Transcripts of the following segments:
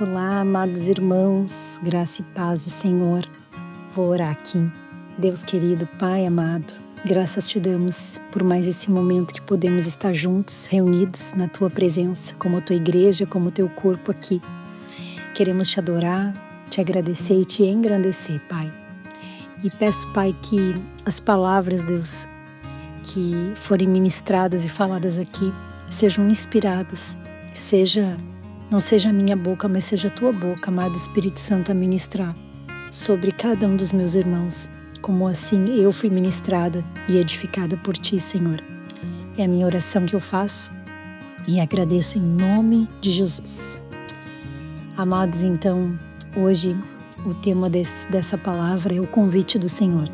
Olá, amados irmãos, graça e paz do Senhor. Vou orar aqui. Deus querido, Pai amado, graças te damos por mais esse momento que podemos estar juntos, reunidos na Tua presença, como a Tua igreja, como o Teu corpo aqui. Queremos te adorar, te agradecer e te engrandecer, Pai. E peço, Pai, que as palavras, Deus, que forem ministradas e faladas aqui, sejam inspiradas, não seja a minha boca, mas seja a Tua boca, amado Espírito Santo, a ministrar sobre cada um dos meus irmãos, como assim eu fui ministrada e edificada por Ti, Senhor. É a minha oração que eu faço e agradeço em nome de Jesus. Amados, então, hoje o tema dessa palavra é o convite do Senhor,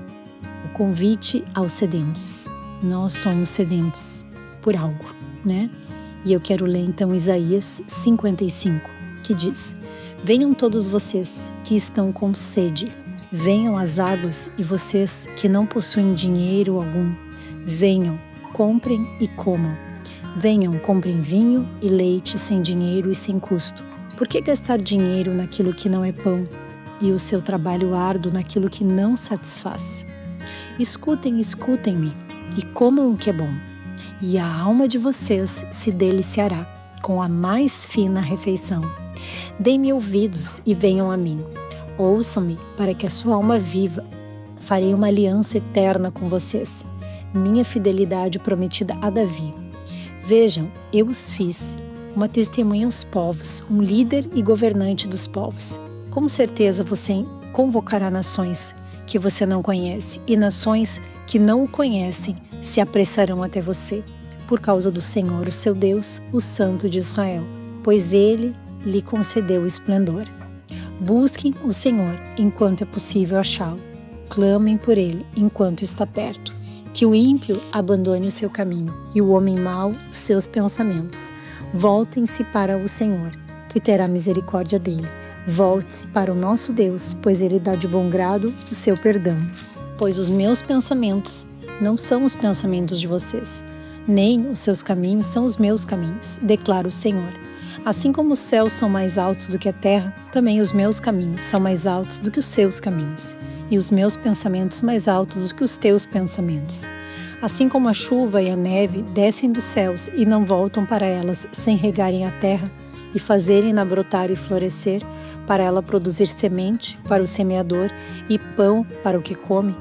o convite aos sedentos. Nós somos sedentos por algo, né? E eu quero ler então Isaías 55, que diz: Venham todos vocês que estão com sede, venham às águas, e vocês que não possuem dinheiro algum, venham, comprem e comam. Venham, comprem vinho e leite sem dinheiro e sem custo. Por que gastar dinheiro naquilo que não é pão, e o seu trabalho árduo naquilo que não satisfaz? Escutem-me, e comam o que é bom, e a alma de vocês se deliciará com a mais fina refeição. Deem-me ouvidos e venham a mim. Ouçam-me para que a sua alma viva. Farei uma aliança eterna com vocês, minha fidelidade prometida a Davi. Vejam, eu os fiz, uma testemunha aos povos, um líder e governante dos povos. Com certeza você convocará nações que você não conhece, e nações que não o conhecem se apressarão até você, por causa do Senhor, o seu Deus, o Santo de Israel, pois Ele lhe concedeu esplendor. Busquem o Senhor enquanto é possível achá-lo. Clamem por Ele enquanto está perto. Que o ímpio abandone o seu caminho e o homem mau os seus pensamentos. Voltem-se para o Senhor, que terá misericórdia dele. Volte-se para o nosso Deus, pois Ele dá de bom grado o seu perdão. Pois os meus pensamentos não são os pensamentos de vocês, nem os seus caminhos são os meus caminhos, declara o Senhor. Assim como os céus são mais altos do que a terra, também os meus caminhos são mais altos do que os seus caminhos, e os meus pensamentos mais altos do que os teus pensamentos. Assim como a chuva e a neve descem dos céus e não voltam para elas sem regarem a terra e fazerem-na brotar e florescer, para ela produzir semente para o semeador e pão para o que come,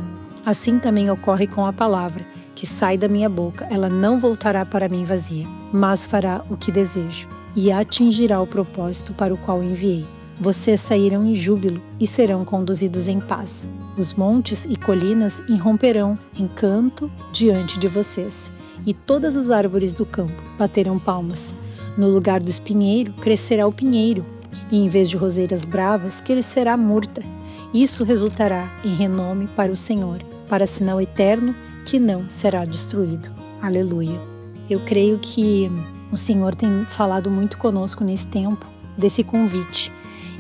assim também ocorre com a palavra que sai da minha boca. Ela não voltará para mim vazia, mas fará o que desejo e atingirá o propósito para o qual enviei. Vocês sairão em júbilo e serão conduzidos em paz. Os montes e colinas irromperão em canto diante de vocês, e todas as árvores do campo baterão palmas. No lugar do espinheiro crescerá o pinheiro, e em vez de roseiras bravas crescerá a murta. Isso resultará em renome para o Senhor, para sinal eterno que não será destruído. Aleluia. Eu creio que o Senhor tem falado muito conosco nesse tempo, desse convite.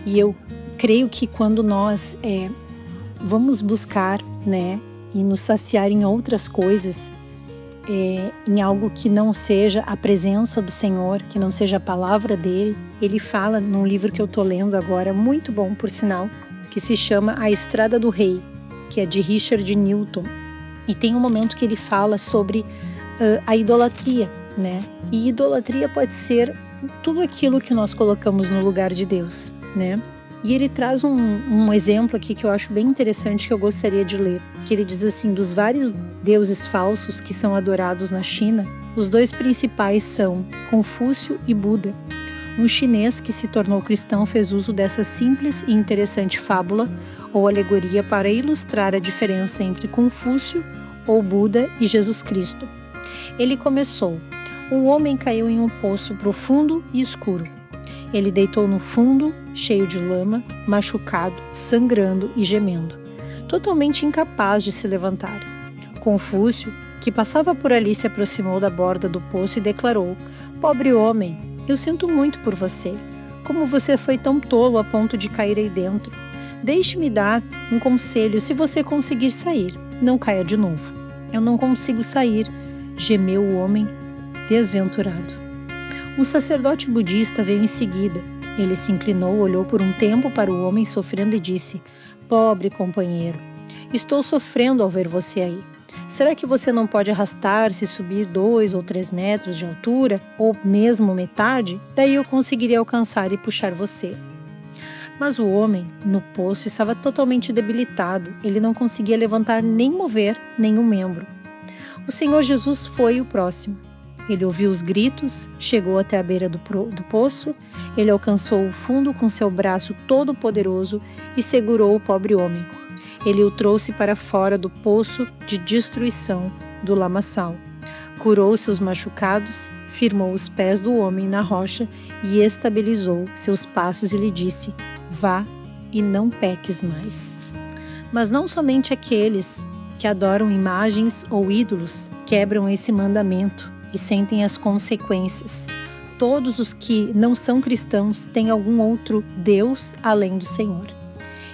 E eu creio que quando nós vamos buscar, né, e nos saciar em outras coisas, em algo que não seja a presença do Senhor, que não seja a palavra dele, ele fala num livro que eu estou lendo agora, muito bom por sinal, que se chama A Estrada do Rei, que é de Richard Newton. E tem um momento que ele fala sobre a idolatria, né? E idolatria pode ser tudo aquilo que nós colocamos no lugar de Deus, né? E ele traz um exemplo aqui que eu acho bem interessante, que eu gostaria de ler, que ele diz assim: dos vários deuses falsos que são adorados na China, os dois principais são Confúcio e Buda. Um chinês que se tornou cristão fez uso dessa simples e interessante fábula ou alegoria para ilustrar a diferença entre Confúcio ou Buda e Jesus Cristo. Ele começou: um homem caiu em um poço profundo e escuro. Ele deitou no fundo, cheio de lama, machucado, sangrando e gemendo, totalmente incapaz de se levantar. Confúcio, que passava por ali, se aproximou da borda do poço e declarou: pobre homem, eu sinto muito por você. Como você foi tão tolo a ponto de cair aí dentro? Deixe-me dar um conselho: se você conseguir sair, não caia de novo. Eu não consigo sair, gemeu o homem desventurado. Um sacerdote budista veio em seguida Ele se inclinou, olhou por um tempo para o homem sofrendo e disse: Pobre companheiro, estou sofrendo ao ver você aí. Será que você não pode arrastar-se e subir 2 ou 3 metros de altura, ou mesmo metade? Daí eu conseguiria alcançar e puxar você. Mas o homem, no poço, estava totalmente debilitado. Ele não conseguia levantar nem mover nenhum membro. O Senhor Jesus foi o próximo. Ele ouviu os gritos, chegou até a beira do poço, ele alcançou o fundo com seu braço todo-poderoso e segurou o pobre homem. Ele o trouxe para fora do poço de destruição do lamaçal. Curou seus machucados, firmou os pés do homem na rocha e estabilizou seus passos e lhe disse: Vá e não peques mais. Mas não somente aqueles que adoram imagens ou ídolos quebram esse mandamento e sentem as consequências. Todos os que não são cristãos têm algum outro Deus além do Senhor.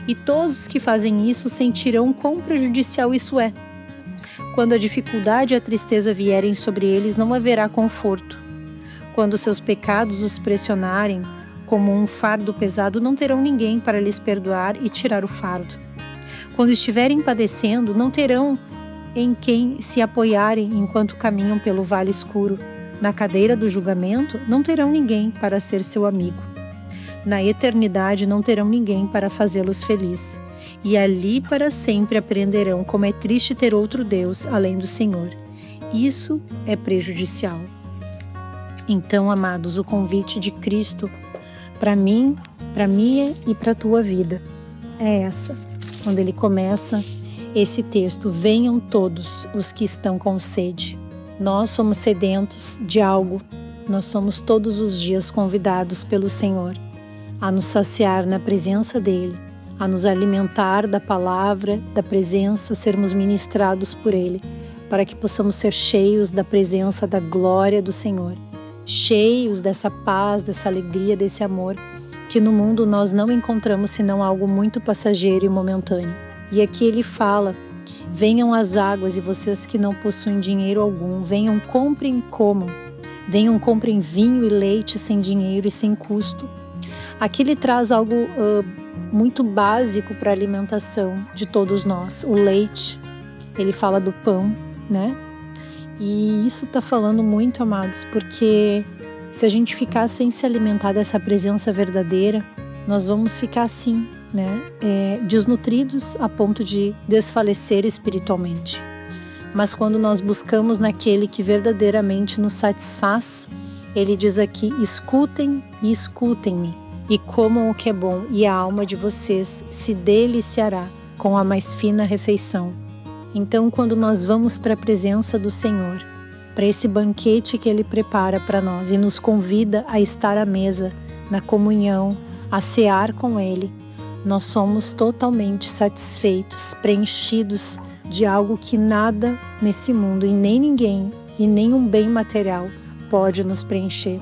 E todos os que fazem isso sentirão quão prejudicial isso é. Quando a dificuldade e a tristeza vierem sobre eles, não haverá conforto. Quando seus pecados os pressionarem como um fardo pesado, não terão ninguém para lhes perdoar e tirar o fardo. Quando estiverem padecendo, não terão em quem se apoiarem enquanto caminham pelo vale escuro. Na cadeira do julgamento, não terão ninguém para ser seu amigo. Na eternidade, não terão ninguém para fazê-los felizes. E ali para sempre aprenderão como é triste ter outro Deus além do Senhor. Isso é prejudicial. Então, amados, o convite de Cristo para mim, para minha e para a tua vida é essa. Quando ele começa esse texto: venham todos os que estão com sede. Nós somos sedentos de algo. Nós somos todos os dias convidados pelo Senhor a nos saciar na presença dele, a nos alimentar da palavra, da presença, sermos ministrados por ele, para que possamos ser cheios da presença, da glória do Senhor, cheios dessa paz, dessa alegria, desse amor, que no mundo nós não encontramos senão algo muito passageiro e momentâneo. E aqui ele fala: venham às águas, e vocês que não possuem dinheiro algum, venham, comprem e comam. Venham, comprem vinho e leite sem dinheiro e sem custo. Aqui ele traz algo muito básico para a alimentação de todos nós: o leite. Ele fala do pão, né? E isso está falando muito, amados, porque se a gente ficar sem se alimentar dessa presença verdadeira, nós vamos ficar assim, né? Desnutridos a ponto de desfalecer espiritualmente. Mas quando nós buscamos naquele que verdadeiramente nos satisfaz, ele diz aqui: escutem e escutem-me, e comam o que é bom, e a alma de vocês se deliciará com a mais fina refeição. Então, quando nós vamos para a presença do Senhor, para esse banquete que ele prepara para nós e nos convida a estar à mesa, na comunhão, a cear com ele, nós somos totalmente satisfeitos, preenchidos de algo que nada nesse mundo, e nem ninguém, e nenhum bem material pode nos preencher.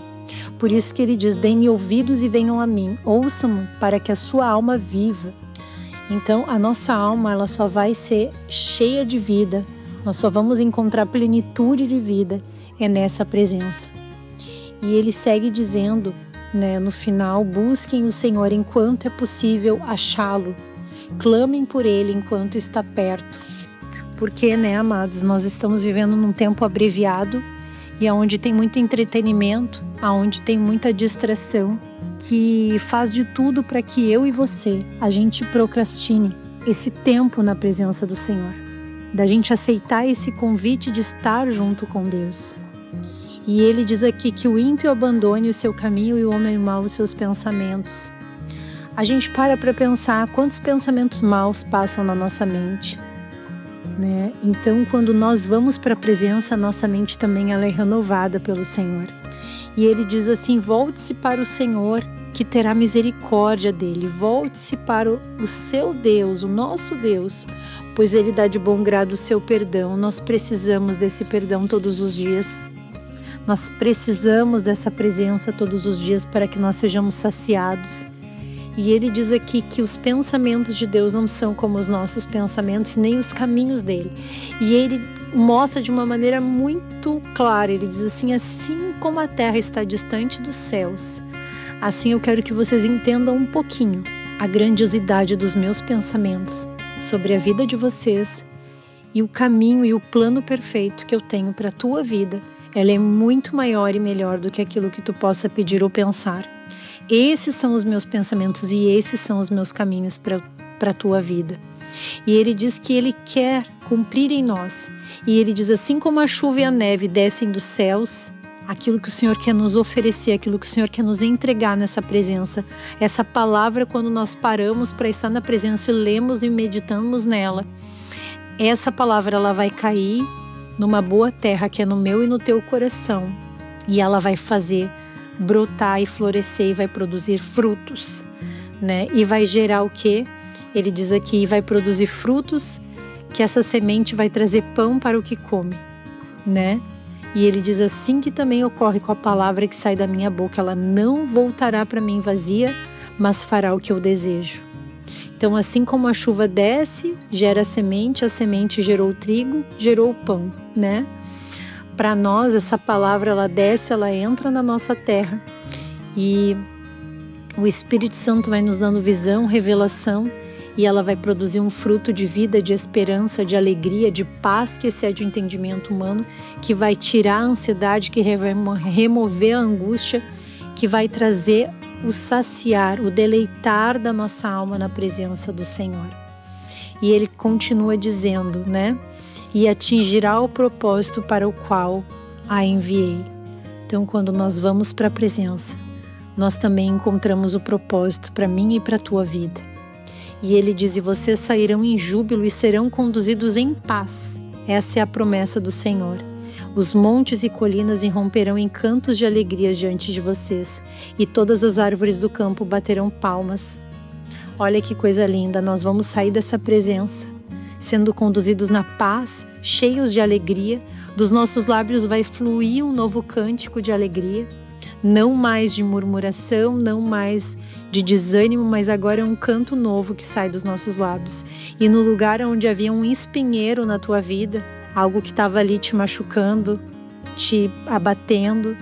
Por isso que ele diz: deem-me ouvidos e venham a mim, ouçam-me para que a sua alma viva. Então a nossa alma, ela só vai ser cheia de vida, nós só vamos encontrar plenitude de vida nessa presença. E ele segue dizendo, né, no final: busquem o Senhor enquanto é possível achá-lo, clamem por ele enquanto está perto. Porque, né, amados, nós estamos vivendo num tempo abreviado, e aonde tem muito entretenimento, aonde tem muita distração, que faz de tudo para que eu e você, a gente procrastine esse tempo na presença do Senhor, da gente aceitar esse convite de estar junto com Deus. E ele diz aqui que o ímpio abandone o seu caminho e o homem mau os seus pensamentos. A gente para pensar quantos pensamentos maus passam na nossa mente, né? Então, quando nós vamos para a presença, a nossa mente também ela é renovada pelo Senhor. E ele diz assim: volte-se para o Senhor, que terá misericórdia dele. Volte-se para o seu Deus, o nosso Deus, pois ele dá de bom grado o seu perdão. Nós precisamos desse perdão todos os dias. Nós precisamos dessa presença todos os dias para que nós sejamos saciados. E ele diz aqui que os pensamentos de Deus não são como os nossos pensamentos, nem os caminhos dele. E ele mostra de uma maneira muito clara, ele diz assim: assim como a terra está distante dos céus, Assim eu quero que vocês entendam um pouquinho a grandiosidade dos meus pensamentos sobre a vida de vocês e o caminho e o plano perfeito que eu tenho para a tua vida. Ela é muito maior e melhor do que aquilo que tu possa pedir ou pensar. Esses são os meus pensamentos e esses são os meus caminhos para a tua vida. E Ele diz que Ele quer cumprir em nós. E Ele diz, assim como a chuva e a neve descem dos céus, aquilo que o Senhor quer nos oferecer, aquilo que o Senhor quer nos entregar nessa presença, essa palavra, quando nós paramos para estar na presença e lemos e meditamos nela, essa palavra ela vai cair numa boa terra que é no meu e no teu coração, e ela vai fazer brotar e florescer e vai produzir frutos, né? E vai gerar o quê? Ele diz aqui, vai produzir frutos, que essa semente vai trazer pão para o que come, né? E ele diz assim que também ocorre com a palavra que sai da minha boca, ela não voltará para mim vazia, mas fará o que eu desejo. Então, assim como a chuva desce, gera a semente gerou o trigo, gerou o pão, né? Para nós, essa palavra, ela desce, ela entra na nossa terra e o Espírito Santo vai nos dando visão, revelação, e ela vai produzir um fruto de vida, de esperança, de alegria, de paz que excede o entendimento humano, que vai tirar a ansiedade, que vai remover a angústia, que vai trazer o saciar, o deleitar da nossa alma na presença do Senhor. E Ele continua dizendo, né? E atingirá o propósito para o qual a enviei. Então, quando nós vamos para a presença, nós também encontramos o propósito para mim e para a tua vida. E Ele diz, e vocês sairão em júbilo e serão conduzidos em paz. Essa é a promessa do Senhor. Os montes e colinas irromperão em cantos de alegria diante de vocês, e todas as árvores do campo baterão palmas. Olha que coisa linda, nós vamos sair dessa presença, sendo conduzidos na paz, cheios de alegria. Dos nossos lábios vai fluir um novo cântico de alegria, não mais de murmuração, não mais de desânimo, mas agora é um canto novo que sai dos nossos lábios. E no lugar onde havia um espinheiro na tua vida, algo que estava ali te machucando, te abatendo,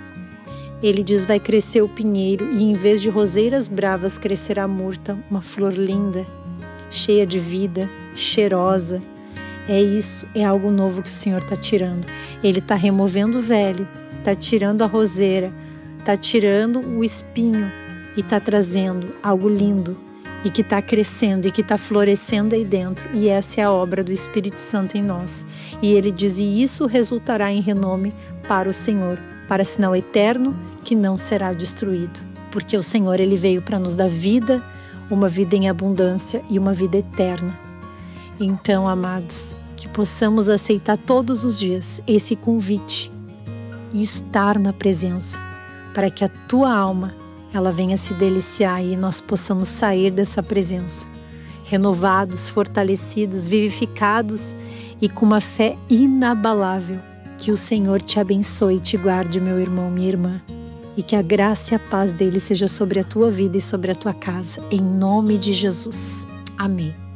Ele diz, vai crescer o pinheiro, e em vez de roseiras bravas crescerá a murta, uma flor linda, cheia de vida, cheirosa. É isso, é algo novo que o Senhor está tirando. Ele está removendo o velho, está tirando a roseira, está tirando o espinho e está trazendo algo lindo e que está crescendo e que está florescendo aí dentro. E essa é a obra do Espírito Santo em nós. E Ele diz, e isso resultará em renome para o Senhor, para sinal eterno que não será destruído. Porque o Senhor, Ele veio para nos dar vida, uma vida em abundância e uma vida eterna. Então, amados, que possamos aceitar todos os dias esse convite e estar na presença, para que a tua alma ela venha se deliciar e nós possamos sair dessa presença renovados, fortalecidos, vivificados e com uma fé inabalável. Que o Senhor te abençoe e te guarde, meu irmão, minha irmã, e que a graça e a paz dele seja sobre a tua vida e sobre a tua casa, em nome de Jesus. Amém.